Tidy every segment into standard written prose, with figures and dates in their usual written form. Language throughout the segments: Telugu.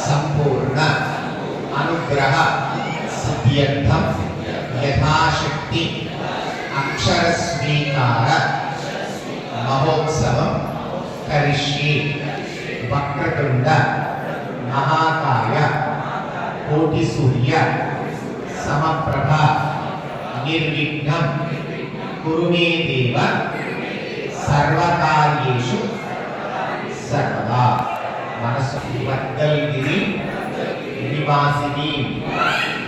संपूर्ण अनुग्रह सिद्ध्यर्थम यथाशक्ति अक्षर स्वीकार महोत्सव करिष्ये। वक्रतुंड महाकाय कोटि सूर्य समप्रभ निर्विघ्नं कुरु मे देव सर्वकार्येषु सर्वदा। मनस्वर्गलगिरि निवासिनी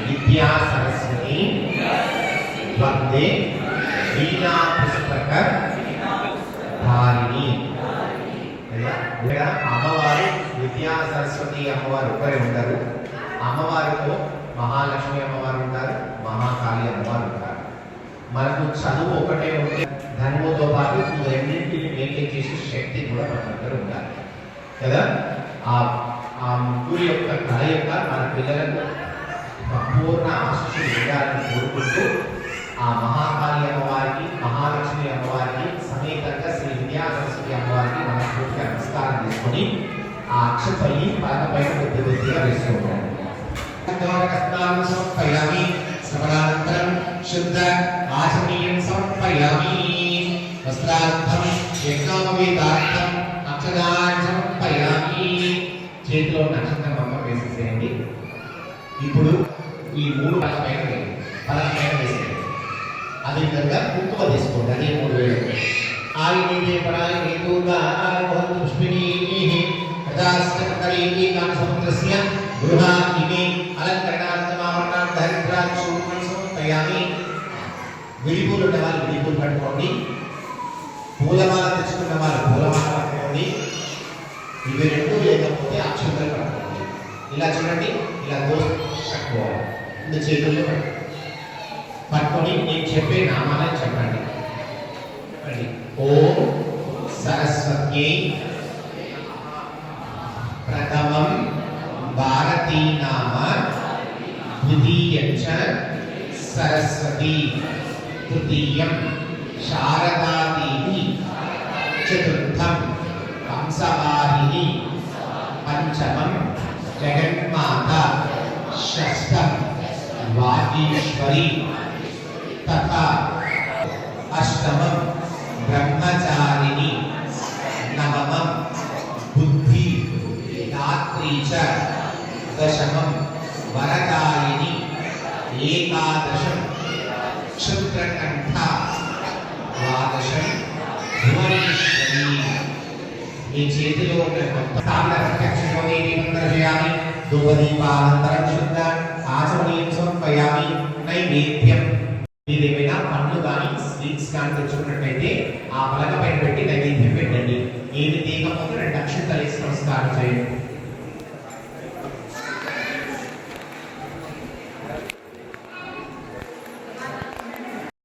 विद्या सरस्वती वंदे वीणा पुस्तक धारिणी। అమ్మవారు విద్యా సరస్వతి అమ్మవారు ఒకరే ఉంటారు. అమ్మవారితో మహాలక్ష్మి అమ్మవారు ఉంటారు, మహాకాళి అమ్మవారు ఉంటారు. మనకు చదువు ఒకటే ఉంటే ధర్మంతో పాటు రెండింటిని మెయింటైన్ చేసే శక్తి కూడా మన దగ్గర ఉండాలి కదా. ఆ ముగ్గురు యొక్క కలయిక మన పిల్లలకు సంపూర్ణ ఆశీస్సులు ఉండాలని కోరుకుంటూ ఆ మహాకాళి అమ్మవారికి మహాలక్ష్మి అమ్మవారికి సమేతంగా శ్రీ విద్యా సరస్వతి అమ్మవారికి మనస్ఫూర్తిగా నమస్కారం తీసుకొని ఆ అక్షతల్ని పైన కొద్దిగా వేస్తూ ఉంటారు. సమర్పయామి శ్రవణానంతరం శుద్ధ ఆచమనీయం సమర్పయామి. వస్త్రార్థం యజ్ఞోపవీతార్థం అక్షదాన్ని సమర్పయామి. చేతిలో నక్షత్రం బొమ్మ వేసేసేయండి. ఇప్పుడు ఈ మూడు పలక పైన వేసేయండి. అదేవిధంగా కుంకుమ తీసుకోండి. అదే 3000 ఆయిని పరాయి హేతుగా ఆరోహం పుష్పిని కదాస్తకరీని కాంసముద్రస్య గృహాని అలంకరణార్థమావరణ దరిద్రాక్షూర్ణం సమర్పయామి. విడిపూలు ఉన్న వాళ్ళు విడిపూలు పట్టుకోండి. పూలమాల తెచ్చుకున్న వాళ్ళు పూలమాల పట్టుకోండి. ఇవి రెండు లేకపోతే అక్షంతలు పట్టుకోండి. ఇలా చూడండి, ఇలా దోసుకోవాలి. ఇది చేతుల్లో పట్టుకొని నేను చెప్పే నామాలను చెప్పండి. ఓం సరస్వతి ప్రథమం భారతీ నామ ద్వితీయం చ సరస్వతి తృతీయం శారదాదేవి చతుర్థం కంసవాహిని పంచమం జగన్మాత షష్టం వాగీశ్వరి तथा अष्टमं ब्रह्मचारिणी नवमं बुद्धि दात्री च दशमं वरदायिनी एकादशं क्षुद्रकण्ठा द्वादशं भुवनेश्वरी। ఈ చేతిలో దర్శయామి. ధూపదీపానంతరం శుద్ధ ఆచమనీయం సమర్పయామి. నైవేద్యం ఏదైనా పండ్లు కానీ స్వీట్స్ కానీ తెచ్చుకున్నట్లయితే ఆ పలక పైన పెట్టి నైవేద్యం పెట్టండి. ఏది తీయకపోతే 2 అక్షంతలు వేసి నమస్కారం చేయండి.